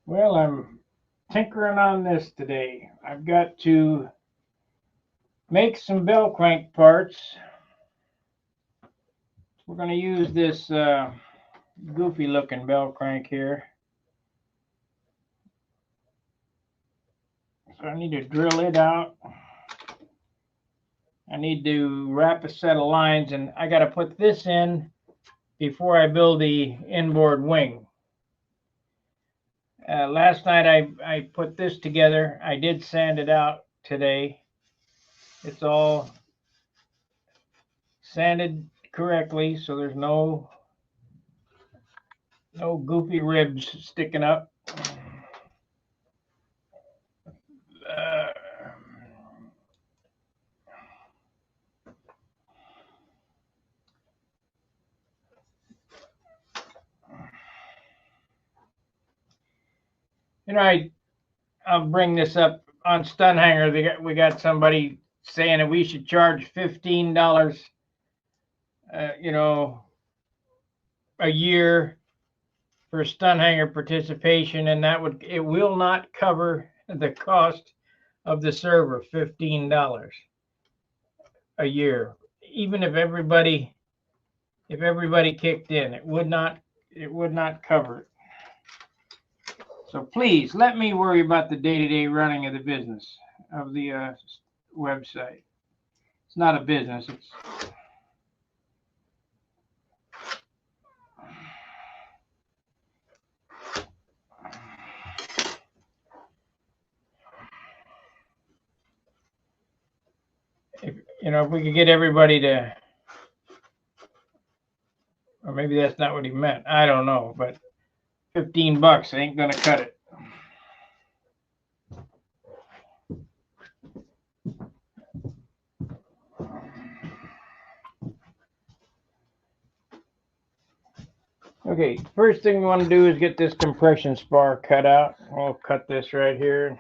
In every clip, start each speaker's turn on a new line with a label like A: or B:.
A: Well, I'm tinkering on this today. I've got to make some bell crank parts. We're going to use this goofy looking bell crank here. So I need to drill it out. I need to wrap a set of lines, and I got to put this in before I build the inboard wing. Last night I put this together. I did sand it out today. It's all sanded correctly, so there's no goofy ribs sticking up. Uh, I'll bring this up on Stun Hanger. We got somebody saying that we should charge $15, a year for Stun Hanger participation, and it will not cover the cost of the server. $15 a year, even if everybody kicked in, it would not cover it. So please let me worry about the day-to-day running of the business of the website. It's not a business. It's if we could get everybody to, or maybe that's not what he meant. I don't know, but $15 ain't gonna cut it. Okay, first thing we want to do is get this compression spar cut out. We'll cut this right here.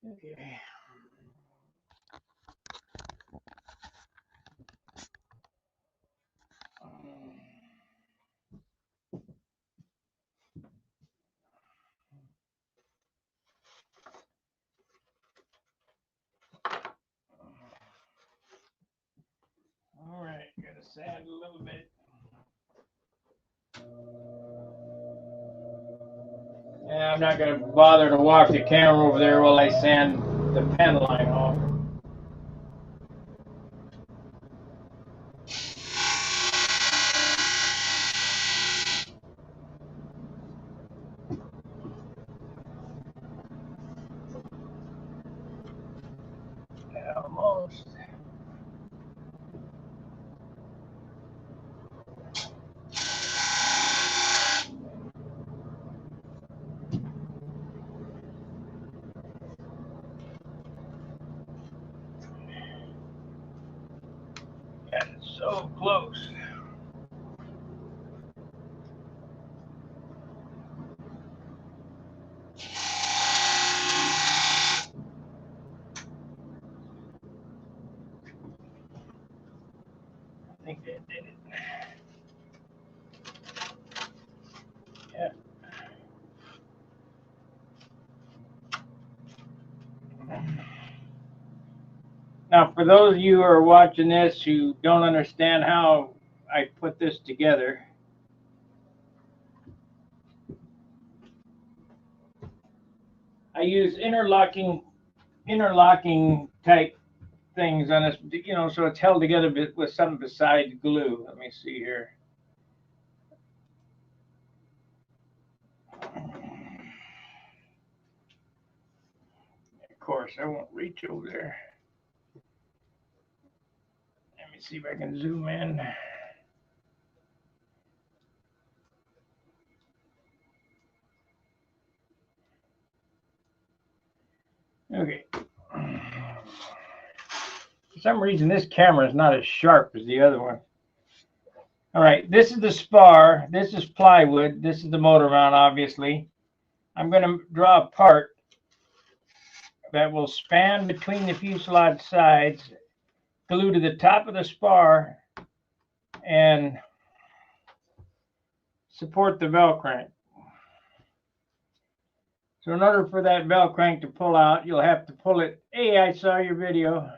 A: Okay. All right, gotta sand a little bit. Yeah, I'm not gonna bother to walk the camera over there while I sand the pen line off. Almost. Got it so close. I think that did it. Yeah. Now, for those of you who are watching this who don't understand how I put this together, I use interlocking type things on this, so it's held together with something besides glue. Let me see here. Of course, I won't reach over there. Let me see if I can zoom in. Okay. For some reason, this camera is not as sharp as the other one. All right, this is the spar. This is plywood. This is the motor mount, obviously. I'm going to draw a part that will span between the fuselage sides, glue to the top of the spar, and support the bell crank. So in order for that bell crank to pull out, you'll have to pull it. Hey, I saw your video.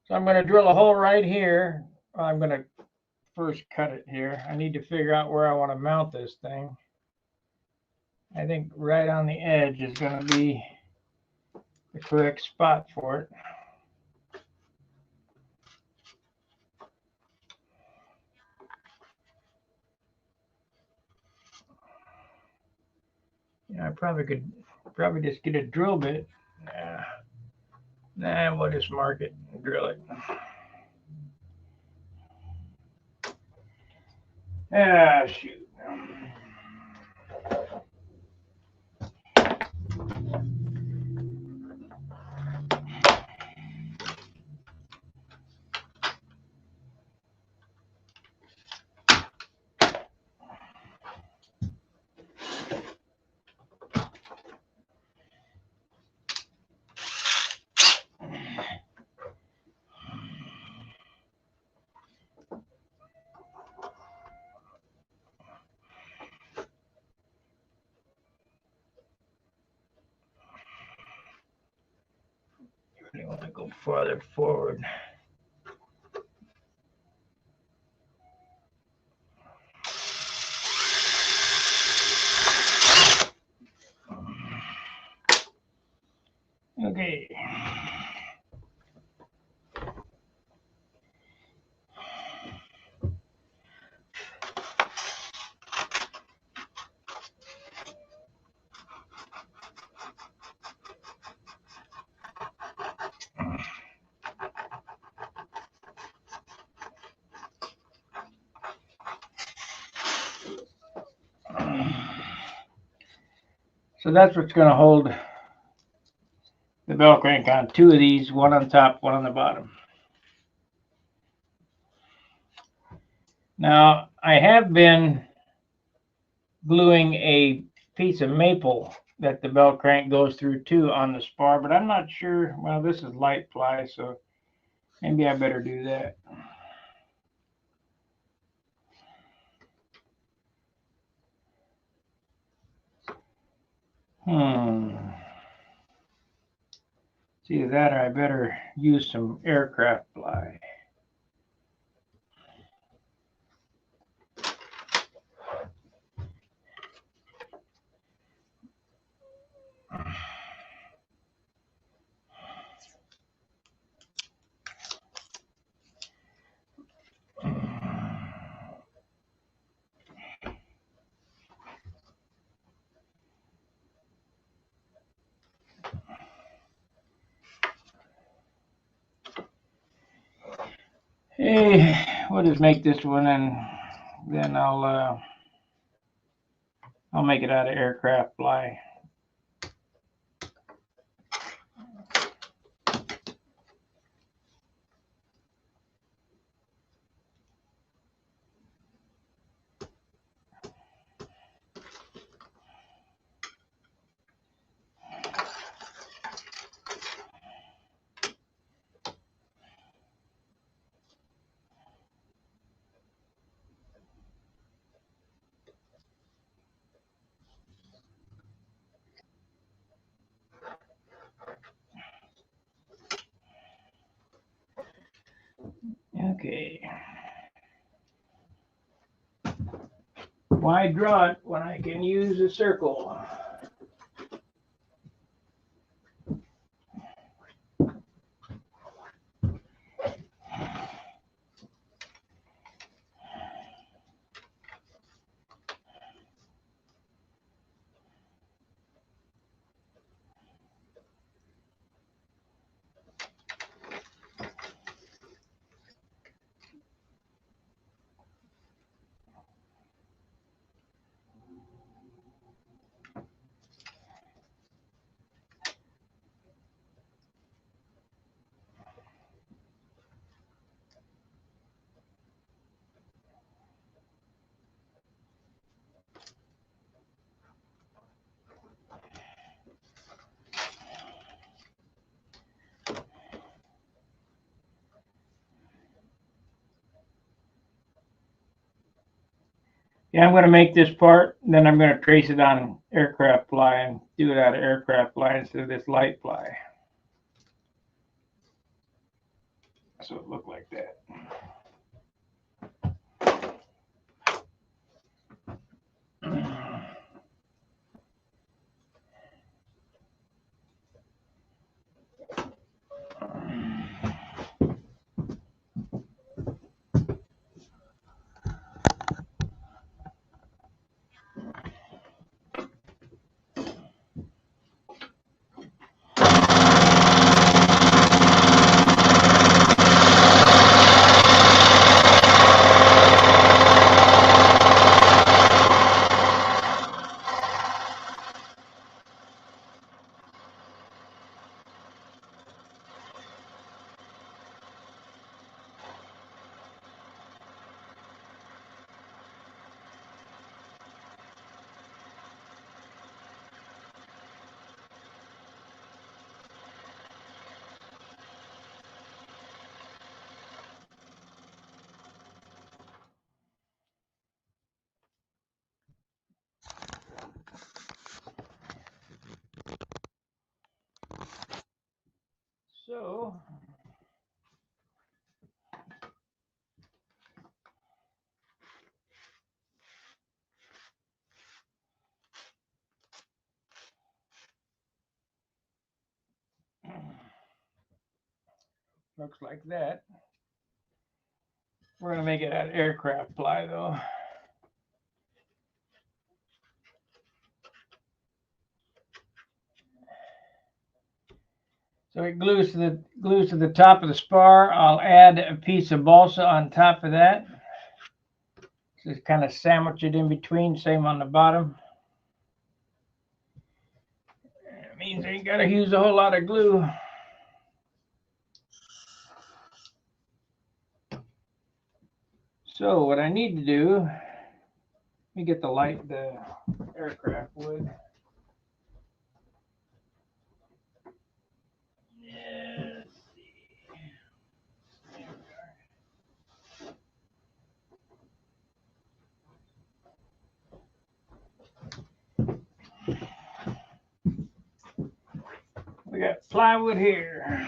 A: So I'm going to drill a hole right here. I'm going to first cut it here. I need to figure out where I want to mount this thing. I think right on the edge is going to be the correct spot for it. I probably could just get a drill bit. Nah, we'll just mark it and drill it. Ah, shoot. You want to go farther forward. Okay. So that's what's going to hold the bell crank on. Two of these, one on top, one on the bottom. Now, I have been gluing a piece of maple that the bell crank goes through too on the spar, but I'm not sure. Well, this is light ply, so maybe I better do that. It's either that or I better use some aircraft ply. Hey, we'll just make this one, and then I'll make it out of aircraft ply. Okay. Why draw it when I can use a circle? Yeah, I'm going to make this part, then I'm going to trace it on aircraft ply and do it out of aircraft ply instead of this light ply. So it looked like that. So looks like that. We're going to make it out of aircraft ply though. So it glues to the top of the spar. I'll add a piece of balsa on top of that. Just kind of sandwich it in between, same on the bottom. It means I ain't got to use a whole lot of glue. So what I need to do, let me get the aircraft wood. Yeah, let's see. We got plywood here.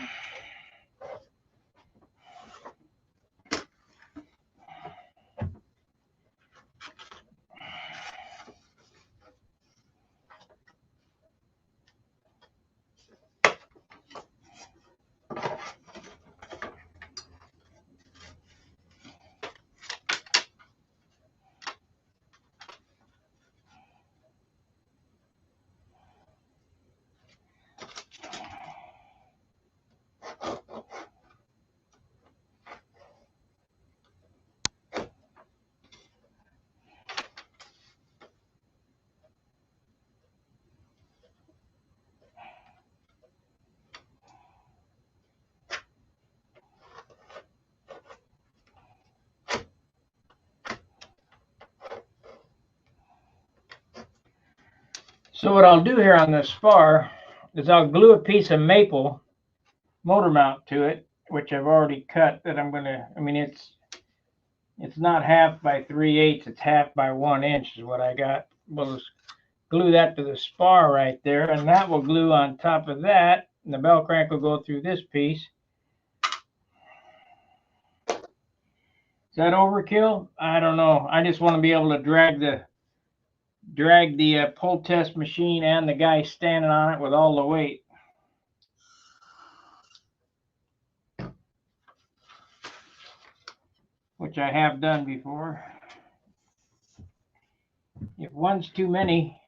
A: So what I'll do here on this spar is I'll glue a piece of maple motor mount to it, which I've already cut. That I'm gonna. I mean, it's not half by 3/8. It's half by 1 inch is what I got. We'll just glue that to the spar right there, and that will glue on top of that. And the bell crank will go through this piece. Is that overkill? I don't know. I just want to be able to drag the pull test machine and the guy standing on it with all the weight. Which I have done before. If one's too many,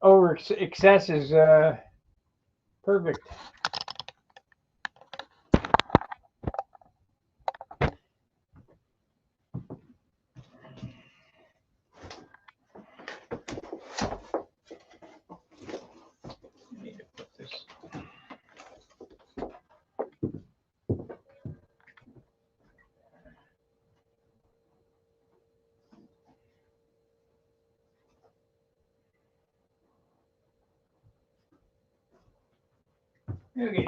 A: over excess is perfect. Need to put this. Okay.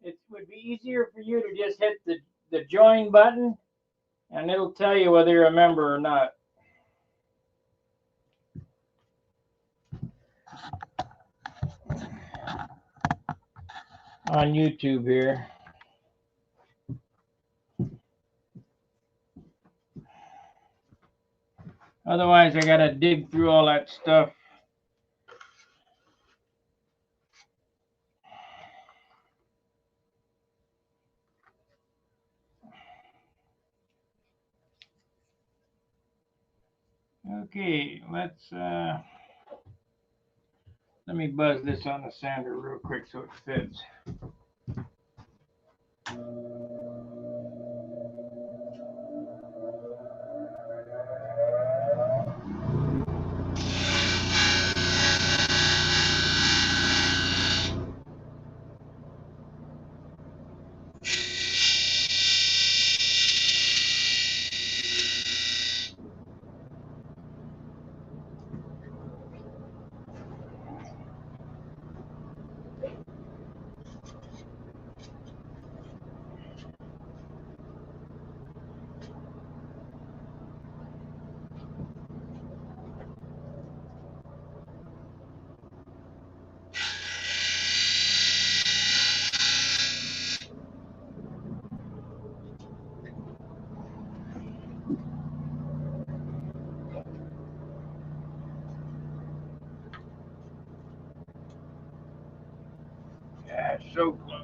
A: it would be easier for you to just hit the join button, and it'll tell you whether you're a member or not. On YouTube here. Otherwise, I gotta dig through all that stuff. Okay, let me buzz this on the sander real quick so it fits. Yeah, so close.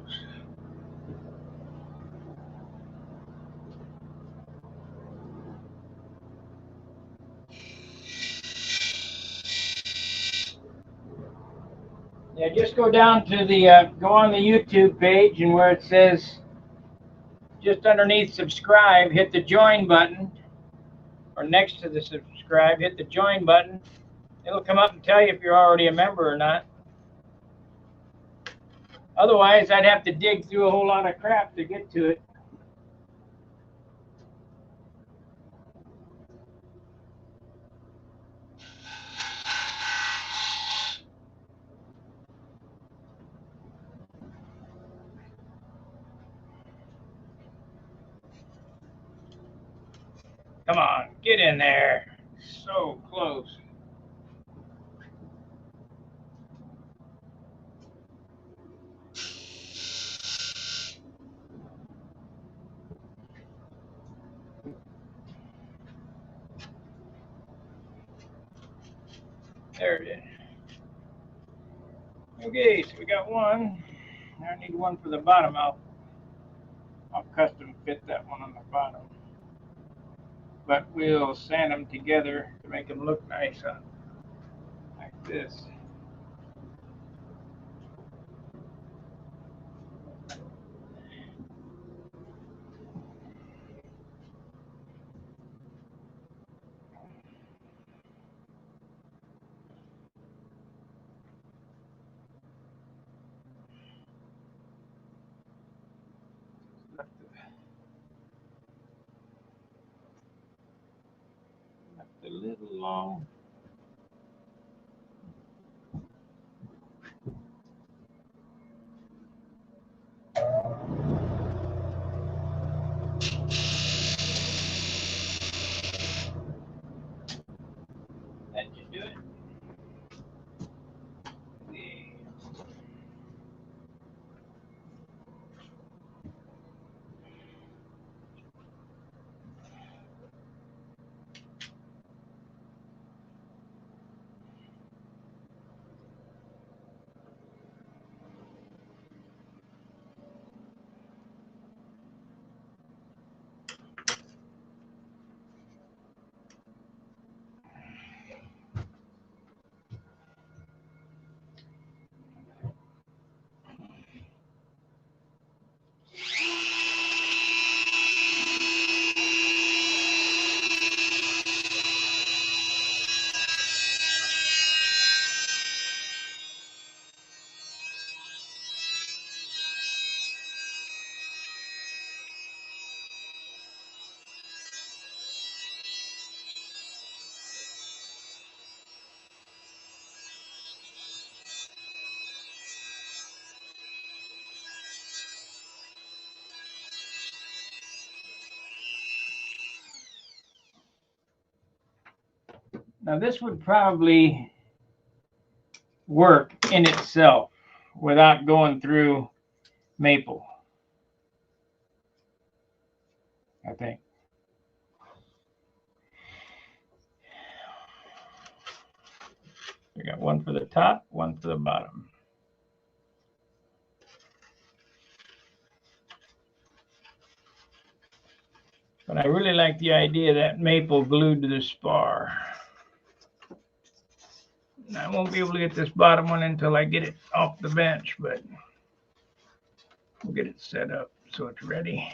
A: Yeah, just go down to go on the YouTube page, and where it says, just underneath subscribe, hit the join button, or next to the subscribe, hit the join button. It'll come up and tell you if you're already a member or not. Otherwise, I'd have to dig through a whole lot of crap to get to it. Come on, get in there. So close. There it is. Okay, so we got one. I need one for the bottom. I'll custom fit that one on the bottom. But we'll sand them together to make them look nice like this. Left a little long. That should do it. Now this would probably work in itself without going through maple, I think. We got one for the top, one for the bottom. But I really like the idea of that maple glued to the spar. I won't be able to get this bottom one until I get it off the bench, but we'll get it set up so it's ready.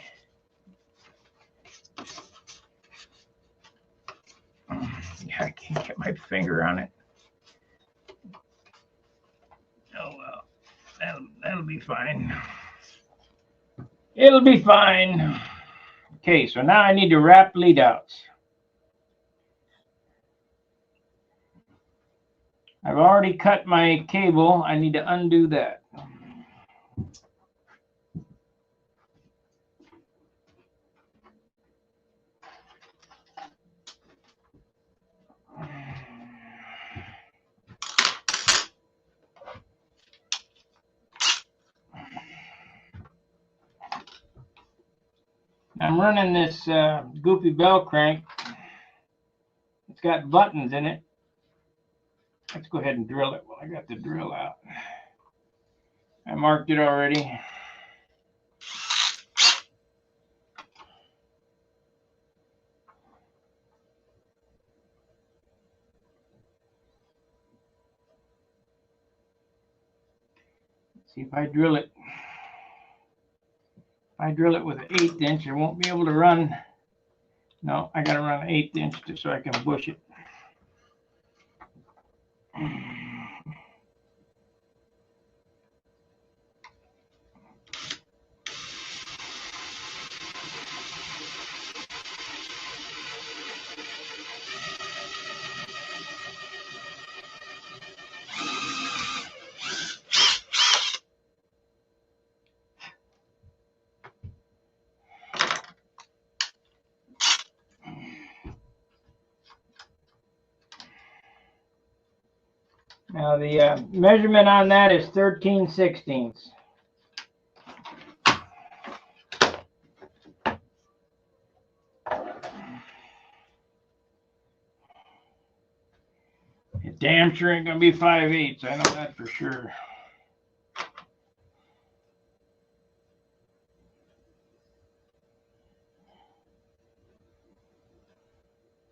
A: Yeah, I can't get my finger on it. Oh well, that'll be fine. It'll be fine. Okay, so now I need to wrap lead outs. I've already cut my cable. I need to undo that. I'm running this goofy bell crank. It's got buttons in it. Let's go ahead and drill it. Well, I got the drill out. I marked it already. Let's see if I drill it. If I drill it with an 1/8 inch, I won't be able to run. No, I got to run an 1/8 inch just so I can bush it. Now the measurement on that is 13/16. It damn sure ain't gonna be 5/8. I know that for sure.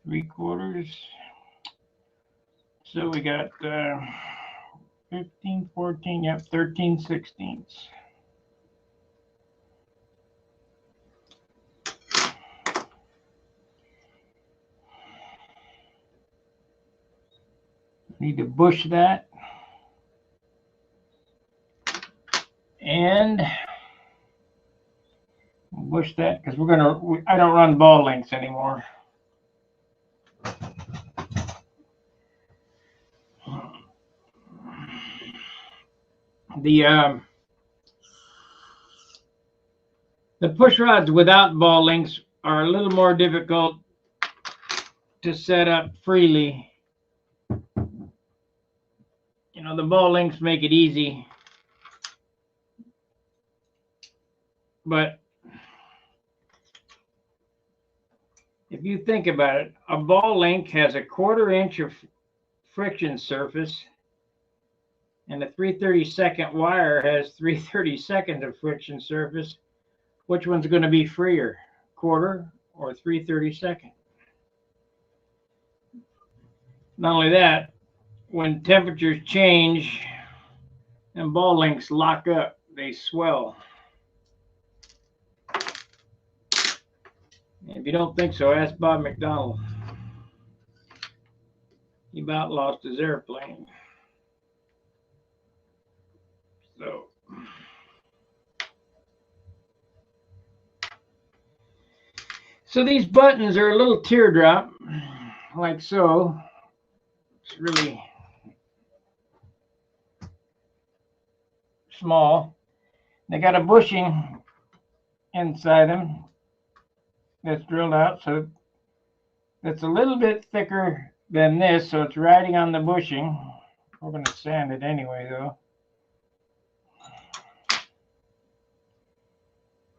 A: Three-quarters. So we got 15, 14, yep, 13/16. Need to bush that. And bush that because I don't run ball links anymore. The push rods without ball links are a little more difficult to set up freely. You know, the ball links make it easy, but if you think about it, a ball link has a 1/4 inch of friction surface, and a 3/32 wire has 3/32 of friction surface. Which one's going to be freer, 1/4 or 3/32? Not only that, when temperatures change and ball links lock up, they swell. If you don't think so, ask Bob McDonald. He about lost his airplane. So these buttons are a little teardrop, like so. It's really small. They got a bushing inside them that's drilled out, so it's a little bit thicker than this, so it's riding on the bushing. We're going to sand it anyway, though.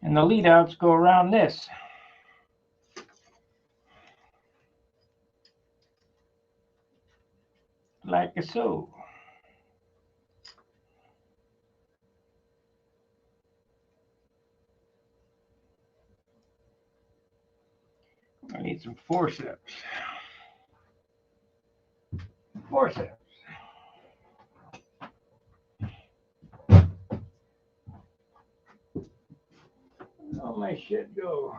A: And the lead outs go around this. Like so. I need some forceps. Forceps. Oh, my shit go.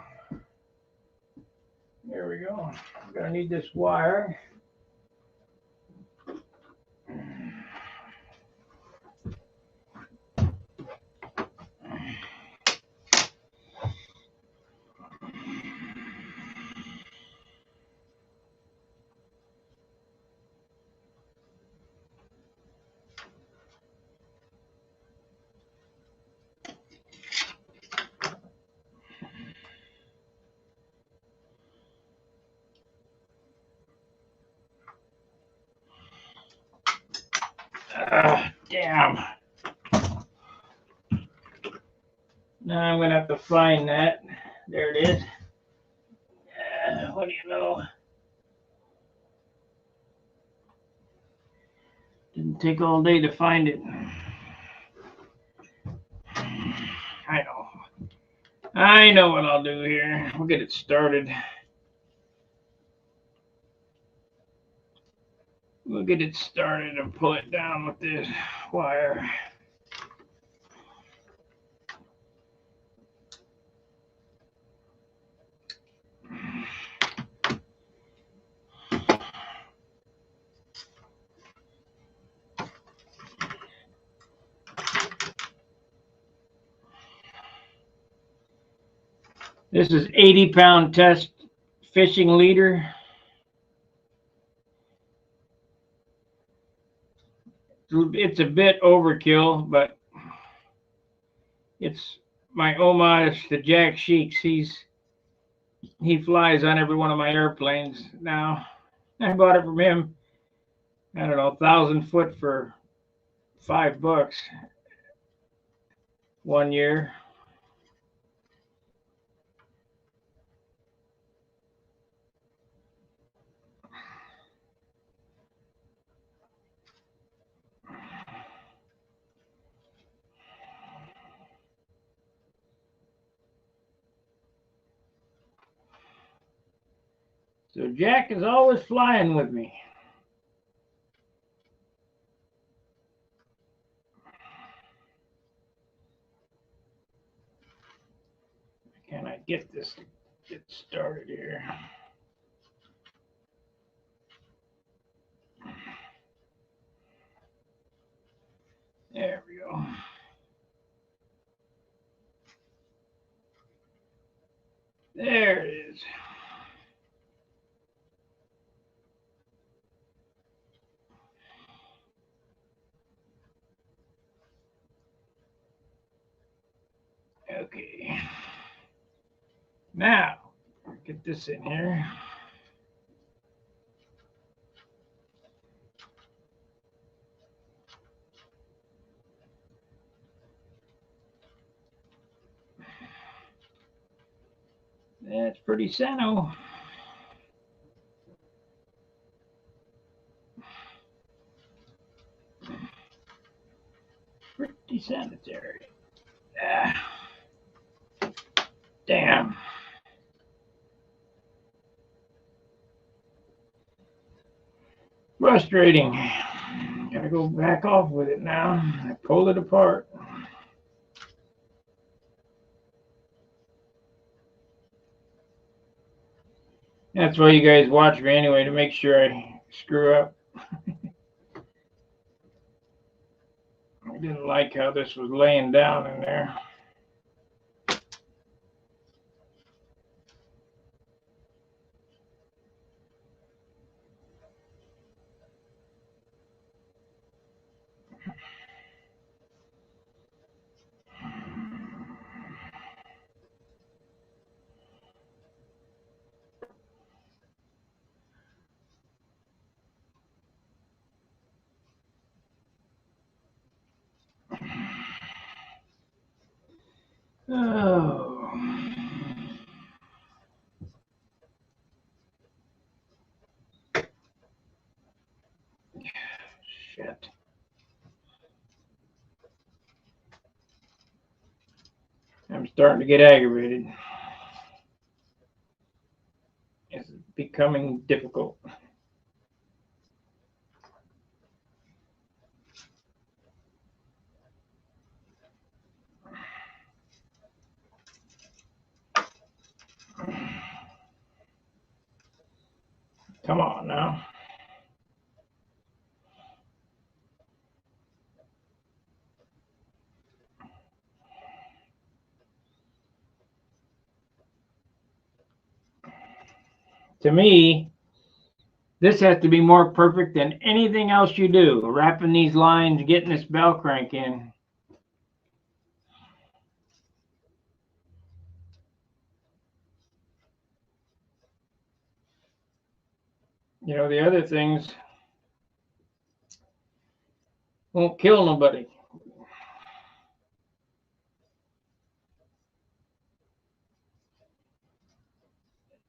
A: There we go. I'm gonna need this wire. Damn. Now I'm gonna have to find that. There it is. What do you know? Didn't take all day to find it. I know what I'll do here. We'll get it started. We'll get it started and pull it down with this wire. This is 80-pound test fishing leader. It's a bit overkill, but it's my homage to Jack Sheeks. He flies on every one of my airplanes now. I bought it from him. I don't know, 1,000 foot for $5 one year. So Jack is always flying with me. Can I get this to get started here? There we go. There it is. Okay. Now, get this in here. That's pretty sano. Pretty sanitary. Damn. Frustrating. Gotta go back off with it now. I pulled it apart. That's why you guys watch me anyway, to make sure I screw up. I didn't like how this was laying down in there. Oh. Shit. I'm starting to get aggravated. It's becoming difficult. Come on now. To me, this has to be more perfect than anything else you do. Wrapping these lines, getting this bell crank in. You know, the other things won't kill nobody.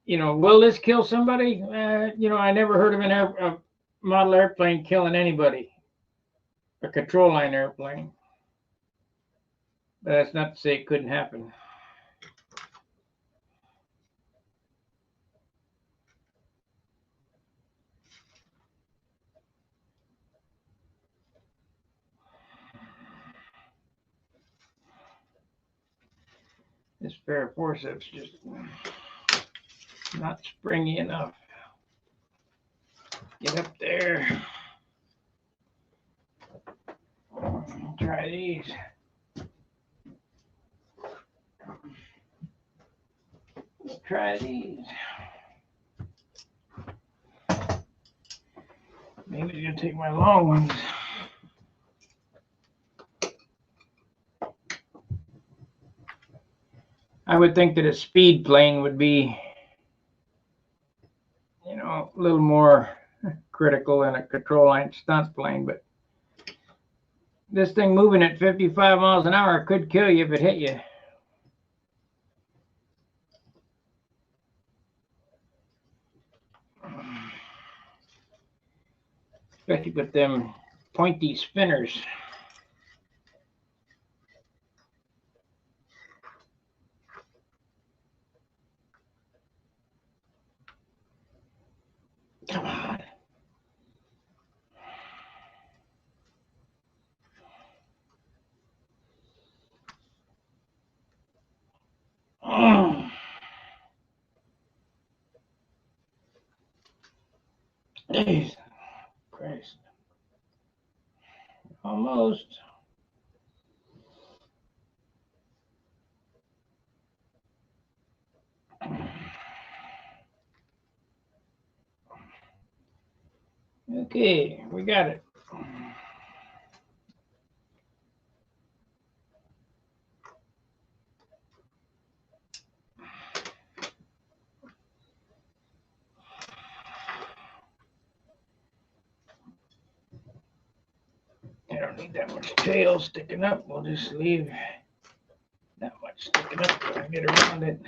A: You know, will this kill somebody? You know, I never heard of a model airplane killing anybody. A control line airplane. But that's not to say it couldn't happen. This pair of forceps just not springy enough. Get up there. Try these. Try these. Maybe it's gonna take my long ones. I would think that a speed plane would be, you know, a little more critical than a control line stunt plane, but this thing moving at 55 miles an hour could kill you if it hit you. Especially with them pointy spinners. Come on. Oh. Jesus Christ. Almost. Okay, we got it. I don't need that much tail sticking up. We'll just leave that much sticking up so I can get around it.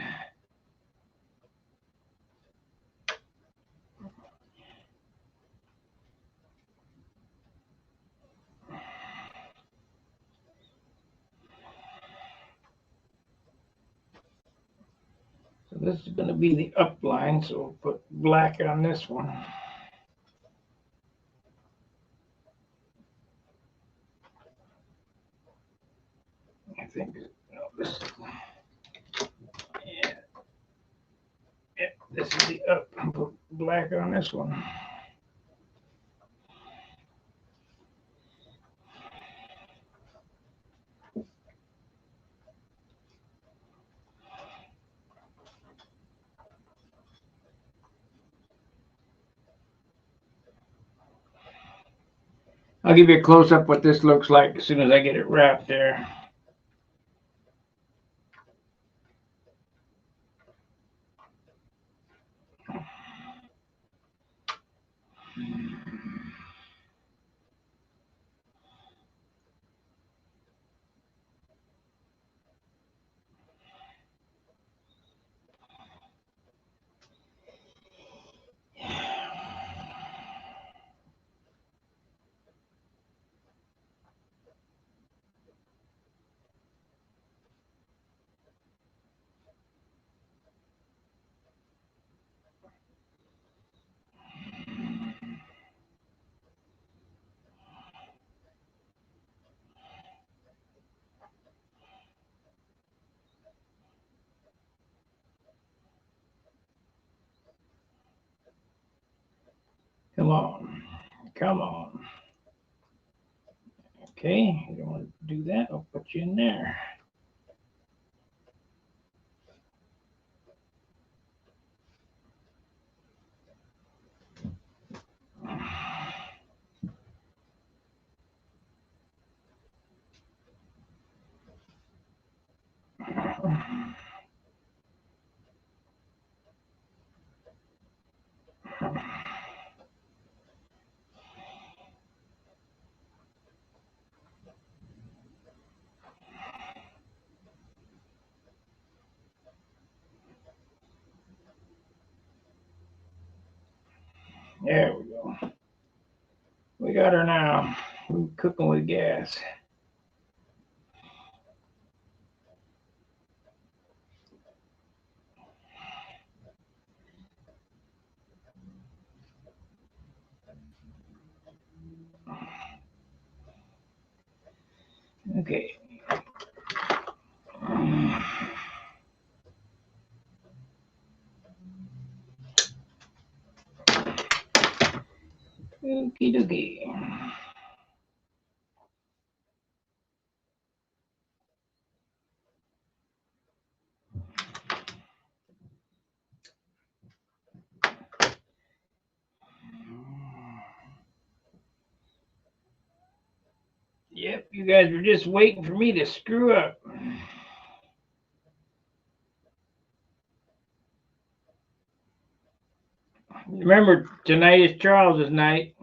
A: So this is going to be the up line, so we'll put black on this one. I think, no, this, yeah, this is the up. Put black on this one. I'll give you a close up what this looks like as soon as I get it wrapped there. Come on. Come on. Okay, you don't want to do that. I'll put you in there. There we go. We got her now. We're cooking with gas. Okay. Okie dokie. Yep, you guys were just waiting for me to screw up. Remember, tonight is Charles's night.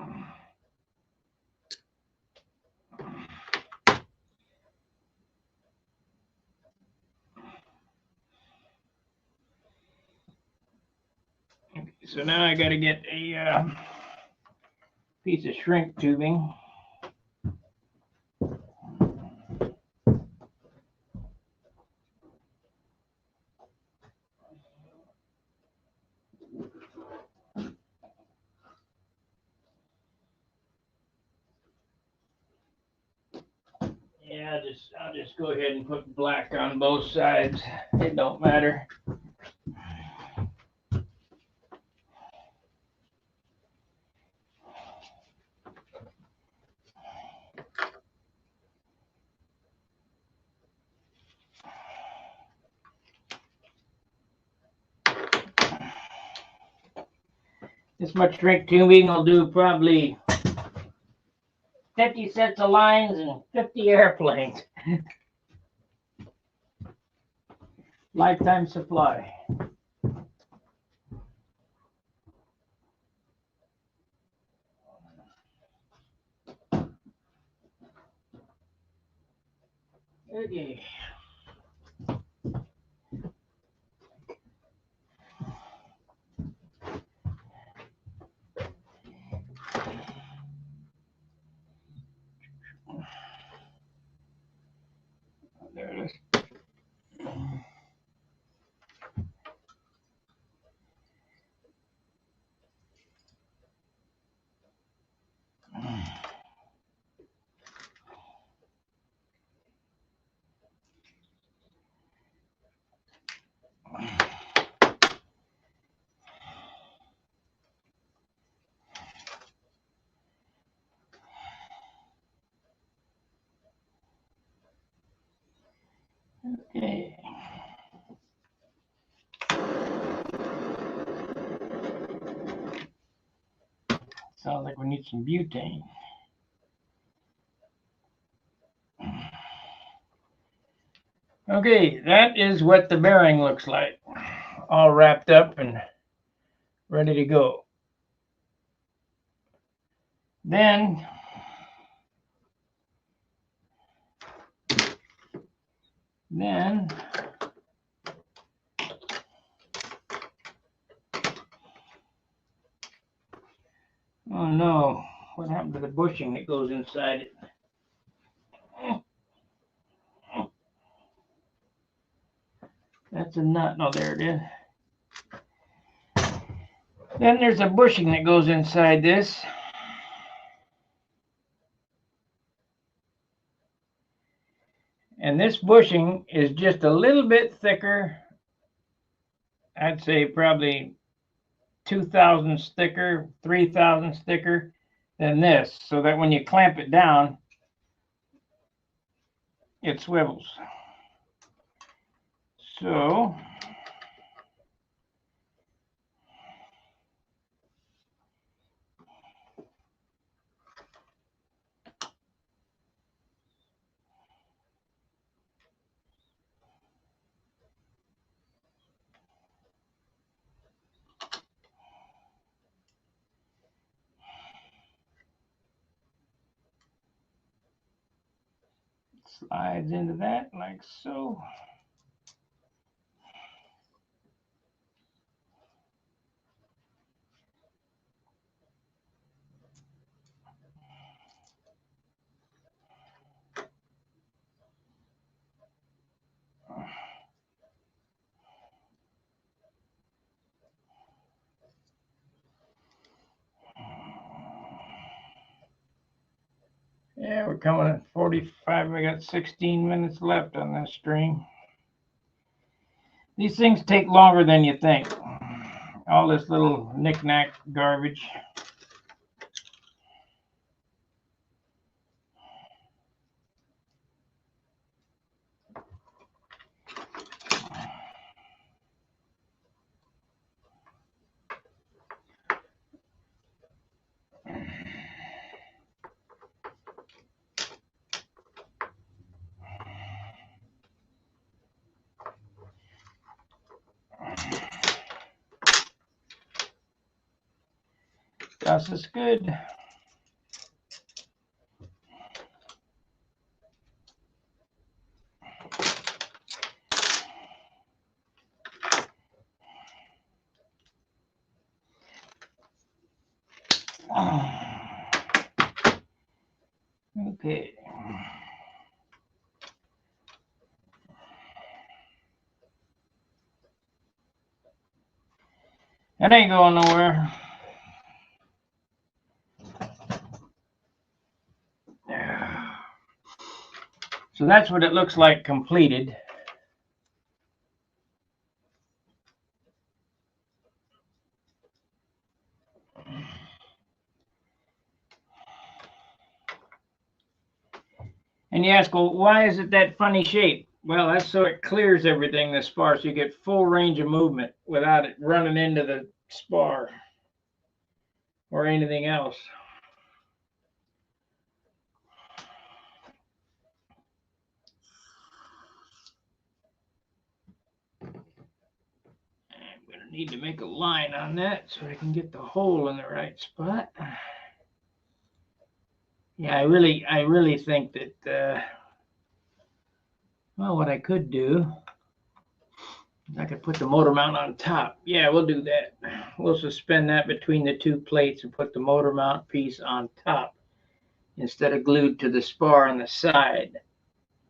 A: So now I got to get a piece of shrink tubing. Yeah, I'll just go ahead and put black on both sides. It don't matter. This much shrink tubing will do probably 50 sets of lines and 50 airplanes. Lifetime supply. Okay. There it is. Okay. Sounds like we need some butane. Okay, that is what the bearing looks like. All wrapped up and ready to go. Then oh no, what happened to the bushing that goes inside it? That's a nut. No, there it is. Then there's a bushing that goes inside this. And this bushing is just a little bit thicker. I'd say probably 2,000 thicker, 3,000 thicker than this, so that when you clamp it down, it swivels. So slides into that like so. Yeah, we're coming at 45. I got 16 minutes left on this stream. These things take longer than you think. All this little knick-knack garbage. This is good. Okay. That ain't going nowhere. So that's what it looks like completed. And you ask, well, why is it that funny shape? Well, that's so it clears everything, the spar, so you get full range of movement without it running into the spar or anything else. I'm going to need to make a line on that so I can get the hole in the right spot. Yeah, I really think that, well, what I could do is I could put the motor mount on top. Yeah, we'll do that. We'll suspend that between the two plates and put the motor mount piece on top instead of glued to the spar on the side.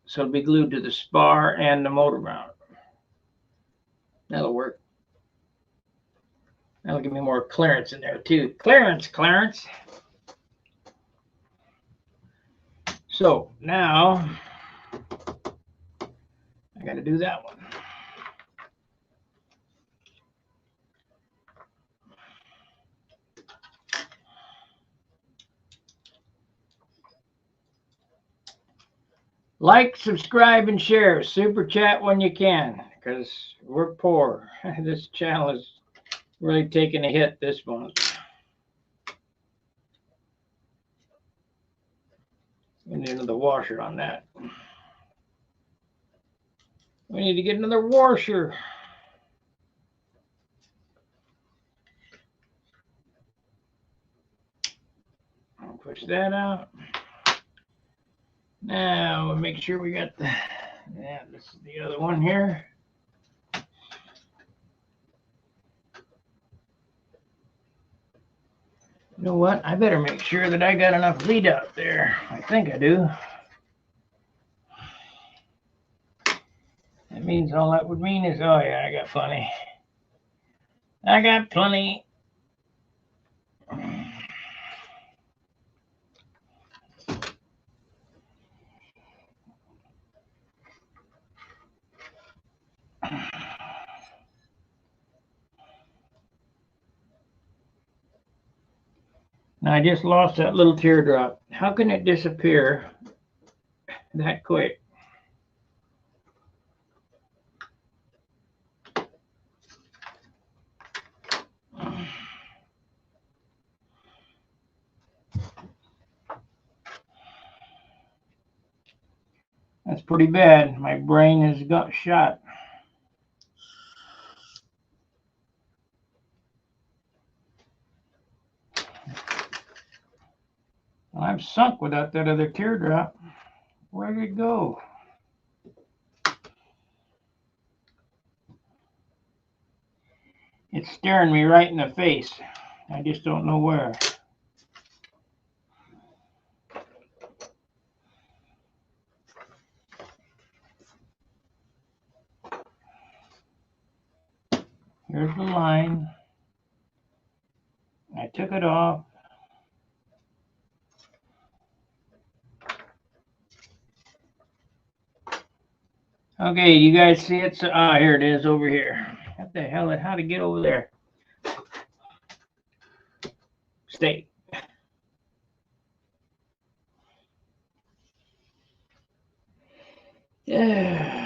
A: So it'll be glued to the spar and the motor mount. That'll work. That'll give me more clearance in there too. Clearance. So now I got to do that one. Like, subscribe, and share. Super chat when you can, because we're poor. This channel is really taking a hit this month. We need another washer on that. We need to get another washer. I'll push that out. Now we'll make sure we got the, yeah, this is the other one here. You know what? I better make sure that I got enough lead out there. I think I do. That means all that would mean is, oh yeah, I got plenty. I got plenty. I just lost that little teardrop. How can it disappear that quick? That's pretty bad. My brain has got shot. I'm sunk without that other teardrop. Where did it go? It's staring me right in the face. I just don't know where. Here's the line. I took it off. Okay, you guys see it? So, here it is over here. What the hell? How to get over there? Stay. Yeah.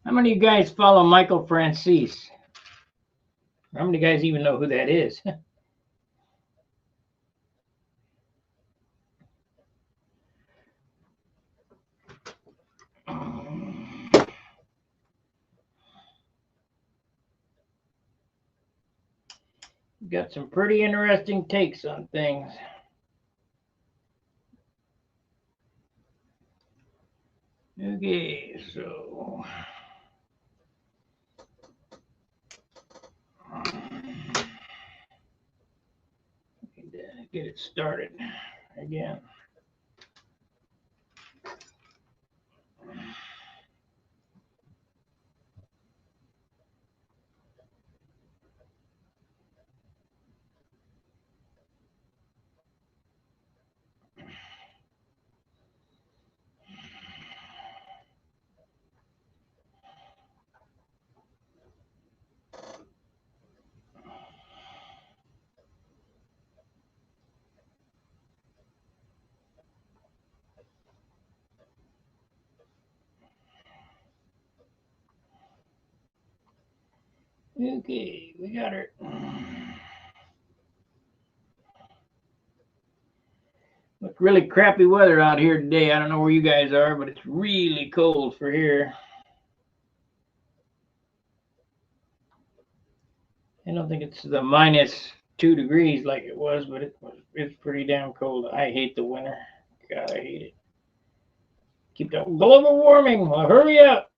A: How many of you guys follow Michael Francis? How many guys even know who that is? Got some pretty interesting takes on things. Okay, so get it started again. Okay, we got her. Look, really crappy weather out here today. I don't know where you guys are, but it's really cold for here. I don't think it's the -2 degrees like it was, but it's pretty damn cold. I hate the winter. God, I hate it. Keep the global warming. Well, hurry up.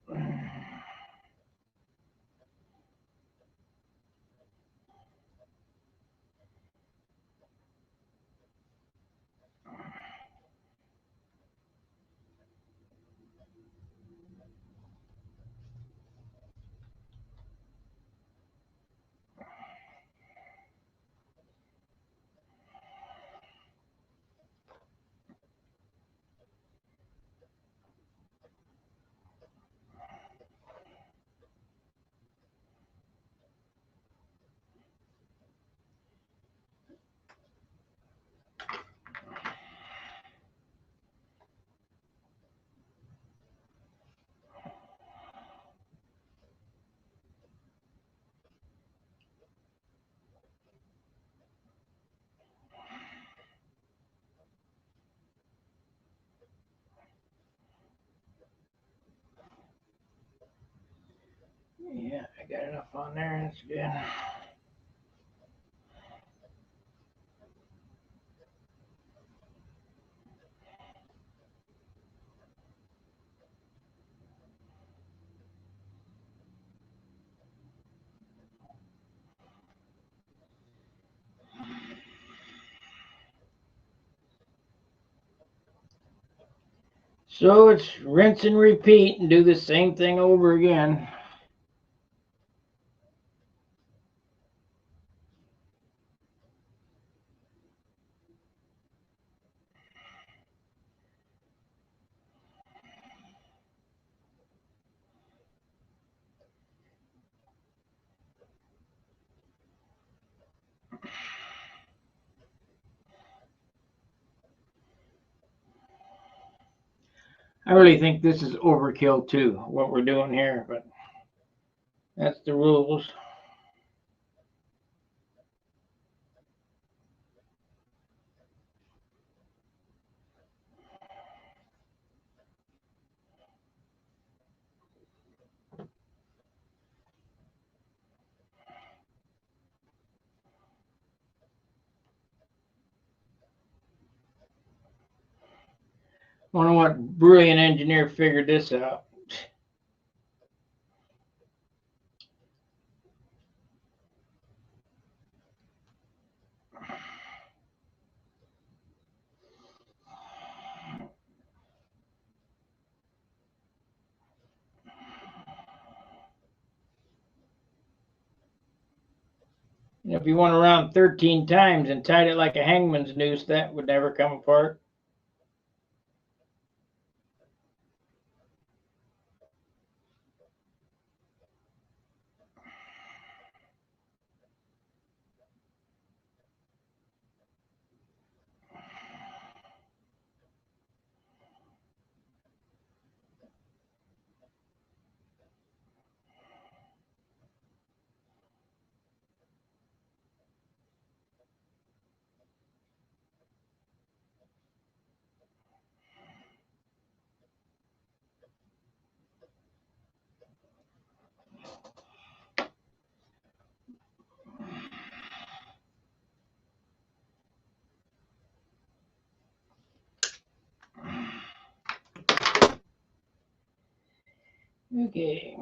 A: Yeah, I got enough on there. That's good. So it's rinse and repeat and do the same thing over again. I really think this is overkill too, what we're doing here, but that's the rules. Wonder what brilliant engineer figured this out. If you went around 13 times and tied it like a hangman's noose, that would never come apart. Okay.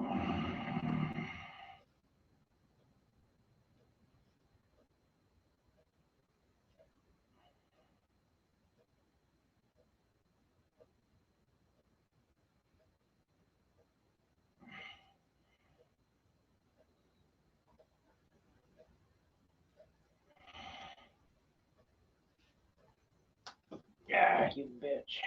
A: Ah, you bitch.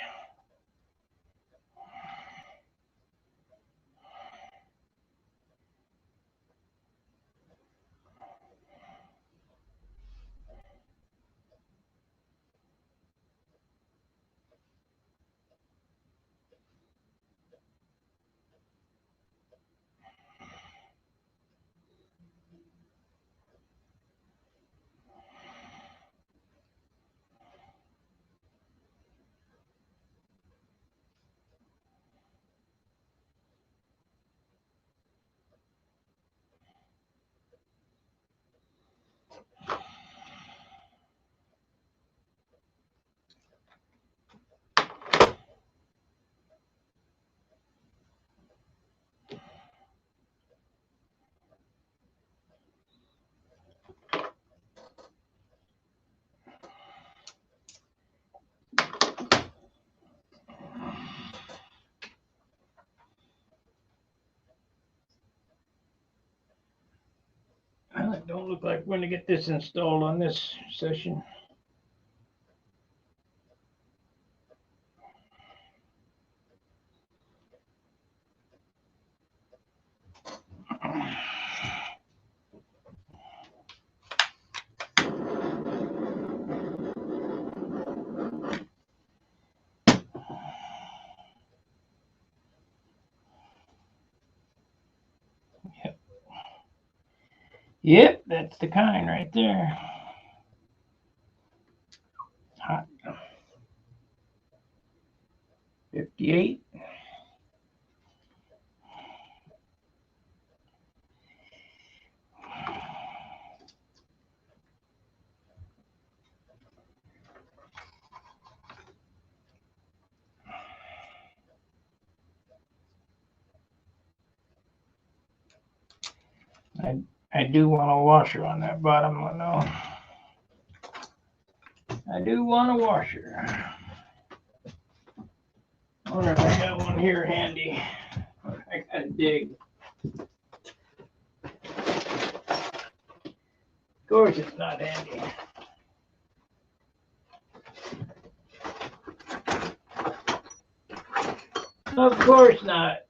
A: Well, it don't look like we're going to get this installed on this session. Yep, that's the kind right there. Hot. 58. I do want a washer on that bottom one though. I do want a washer. wonder if I got one here handy. I gotta dig. Of course it's not handy. Of course not.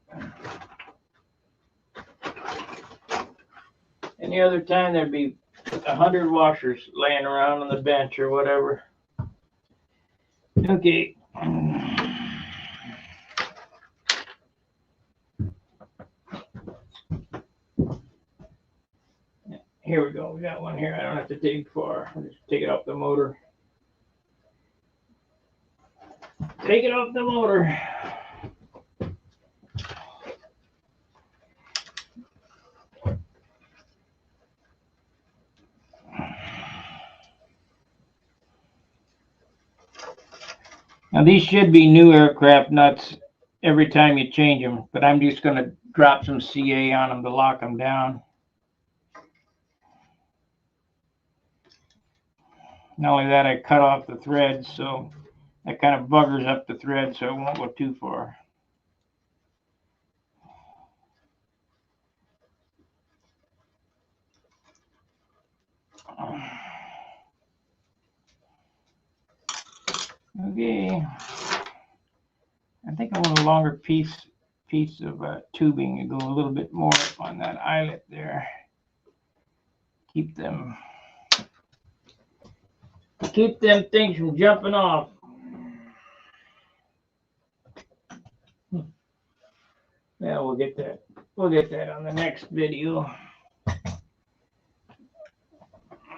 A: Any other time there'd be 100 washers laying around on the bench or whatever. Okay. Here we go. We got one here. I don't have to dig far. I'll just take it off the motor. Take it off the motor. Now these should be new aircraft nuts every time you change them, but I'm just going to drop some CA on them to lock them down. Not only that, I cut off the threads, so that kind of buggers up the thread so it won't go too far. Okay, I think I want a longer piece of tubing and go a little bit more on that eyelet there. Keep them things from jumping off. Yeah, we'll get that. We'll get that on the next video.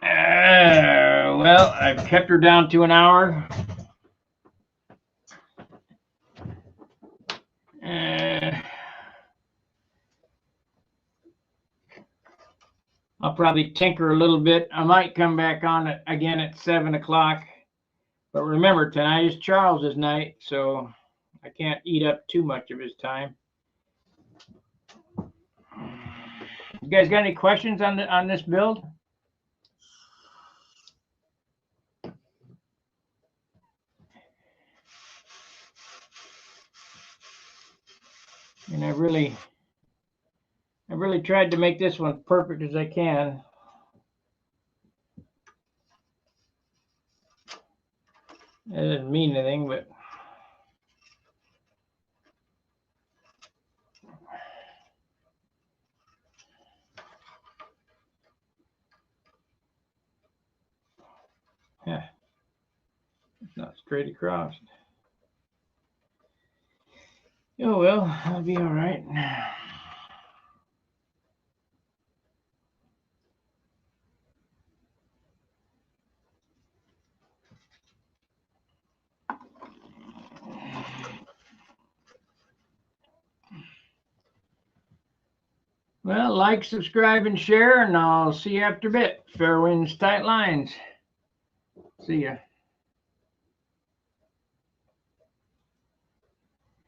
A: Well, I've kept her down to an hour. I'll probably tinker a little bit. I might come back on it again at 7 o'clock. But remember, tonight is Charles's night, so I can't eat up too much of his time. You guys got any questions on this build? And I really tried to make this one perfect as I can. It doesn't mean anything, but yeah, it's not straight across. Oh well, I'll be all right. Well, like, subscribe, and share, and I'll see you after a bit. Fair winds, tight lines. See ya.